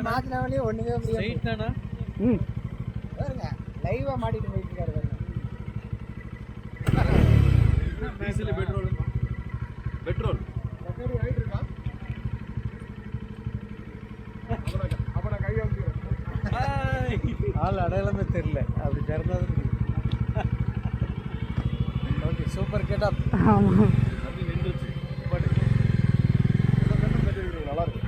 மாத்தினாலே ஒண்ணுமே முடியாது. பாருங்க லைவா மாட்டிட்டு போயிட்டு இருக்காரு பாருங்க. டீசல் பெட்ரோல் ஆயிட்டு இருக்கா? அப்ப கை வந்துடுறேன். ஆள் அடையாளமே தெரியல, அப்படி திறந்தாது. Okay, super get-up. ஆமா, அப்படி நின்றுச்சு. நல்லா இருக்கு.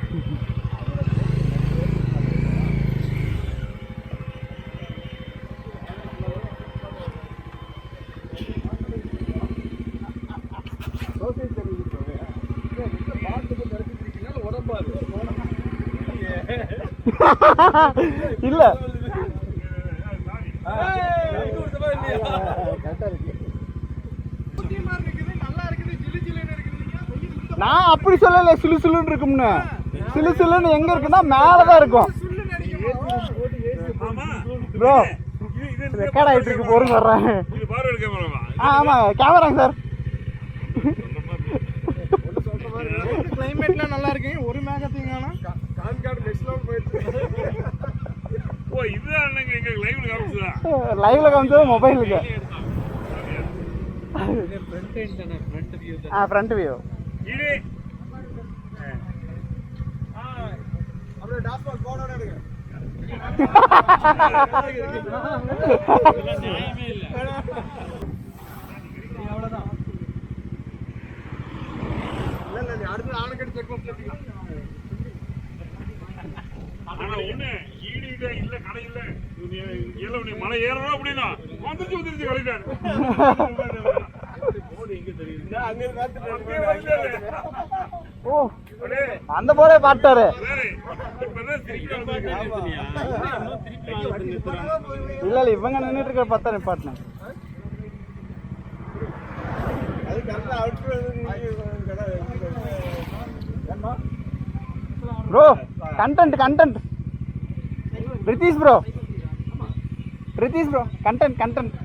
இல்ல நான் அப்படி சொல்லல. சிலு சிலுன்னு இருக்கும்னு. சிலு சிலுன்னு எங்க இருக்குன்னா மேலதான் இருக்கும். ப்ரோ ரெக்கார்ட் ஆயிட்டு இருக்கு, போருங்க வர்றேன். ஆமா, கேமராங்க சார். கிளைமேட்லாம் நல்லா இருக்கு. ஒரு மேகத்தையும் காணோம். லைவ்ல காமிச்சது மொபைலுக்கு. Front view. அப்படியே டாஸ்மாக் போனோட எடுங்க. அவ்வளவுதான். இல்ல நீ அடுத்து ஆளு கட்டி செக் பண்ணி. ஆனா ஒண்ணு ஈடிட்ட இல்ல கடை இல்ல. இல்ல நீ மலை ஏறணும் அப்படினா வந்துருச்சு கலைதான். போடு எங்க தெரியுது? அங்க காத்து. ஓ, அந்த போரே பாட்டாரு. இல்ல இல்ல, இவங்க நின்னுட்டு இருக்க பார்த்தா நிப்பாட்டணும். அது கரெக்ட்டா out bro. Content British bro. Content.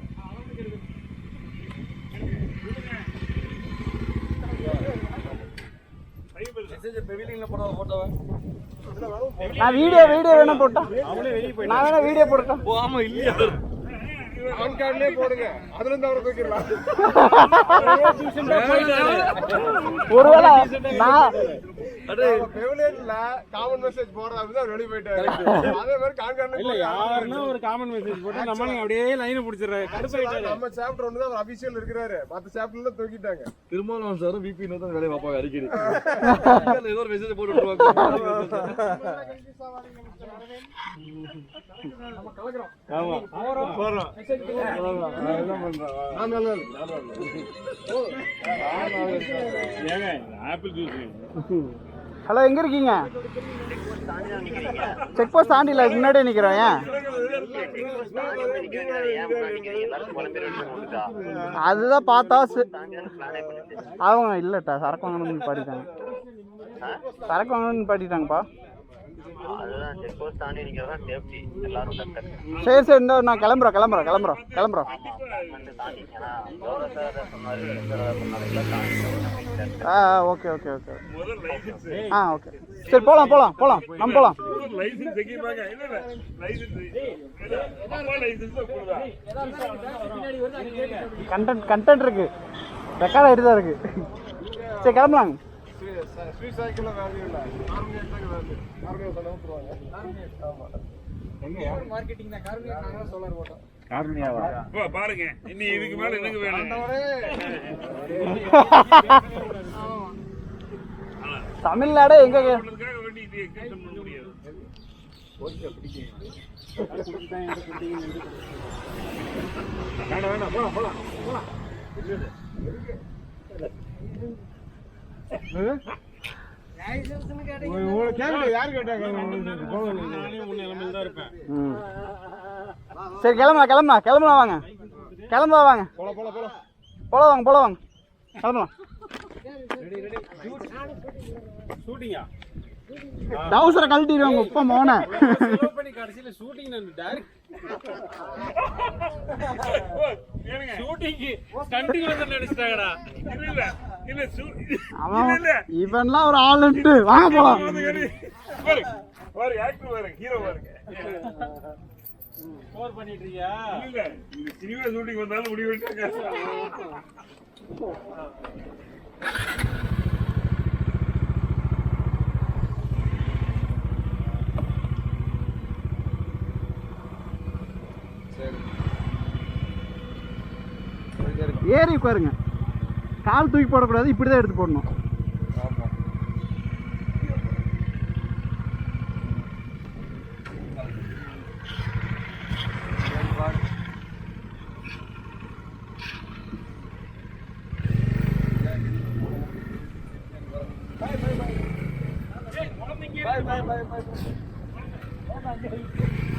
நான் வீடியோ வேணா போட்டா. நான் வேணா வீடியோ போட்டேன். ஆமா இல்லையா? ஆன் கார்ட்லயே போடுங்க. அதுல இருந்து அவரை தூக்கிடலாம். ஒருவேளை நான் பெவிலியன்ல காமன் மெசேஜ் போடுறாருன்னு அவர் வெளிய போயிட்டாரு. அதே மாதிரி கான்கார்ட்ல இல்ல, யாருன்னா ஒரு காமன் மெசேஜ் போட்டு நம்மளும் அப்படியே லைன் பிடிச்சிடுறாரு. நம்ம சாப்டர் ஒன்று தான் அபிஷியல் இருக்கிறாரு. மத்த சாப்டர்ல தூக்கிட்டாங்க. திருமாவளவன் சார் விபி தான் வேலையை பார்ப்பாங்க அடிக்கடி. ஏதோ ஒரு மெசேஜ் போட்டு விட்டுருவாங்க. நம்ம கலக்குறோம். ஆமா, போறோம். ஏங்க ஆப்பிள் ஜூஸ். ஹலோ, எங்க இருக்கீங்க? செக் போஸ்ட் தாண்டில முன்னாடியே நிக்கிறோம். ஏன் அதுதான் பார்த்தா அவங்க இல்லட்டா சரக்கு வாங்கணும்னு பாடிட்டாங்க. சரக்கு வாங்கணும்னு பாடிட்டாங்கப்பா. சரி சரி, இந்த நான் கிளம்புறோம். ஓகே. ஓகே சரி, போலாம். நம்ம போலாம். கண்டென்ட் இருக்கு, ரெக்கார்ட் ஆகிட்டு தான் இருக்கு. சரி கிளம்பலாங்க. சைக்கிள்ல வேல்யூ இல்ல, மார்க்கெட்டிங் தான். கார்னியா சோலார் போட்டோம். கார்னியாவா பாருங்க. இன்னி இதுக்கு மேல எனக்கு வேணும். தமிழ்நாடு எங்க வேண்டி இது எக்ஸ்டென்ட் பண்ண முடியாது. வேணாம் போலாம். உங்களை கேட்கல, யார் கேட்டாங்க? நானே உன் நிலைமையில தான் இருப்பேன். ம். சரி கிளம்பலாம் வாங்க வாங்க போல போல போல போல வாங்க கிளம்பலாம். ஷூட்டிங்கா? டவுசரை கழட்டிடுவாங்க உப்ப மோன. செலவு பண்ணி கடைசியில ஷூட்டிங் டைரக்ட் கேளுங்க. ஷூட்டிங்க்கு ஸ்டண்டிங் வந்து நடிச்சிட்டாங்கடா. இல்ல அவன் இவன்லாம் ஒரு ஆளுன்ட்டு வாங்க போலாம். பாரு ஆக்டர் பாருங்க, ஹீரோ பாருங்க. ஸ்கோர் பண்ணிட்டு இருக்கியா? இல்ல இந்த சினிமா ஷூட்டிங் வந்தாலும் முடிவு பண்ணிட்டாங்க. ஏறி உட்காருங்க, கால் தூக்கி போடக்கூடாது, இப்படிதான் எடுத்து போடணும். Bye.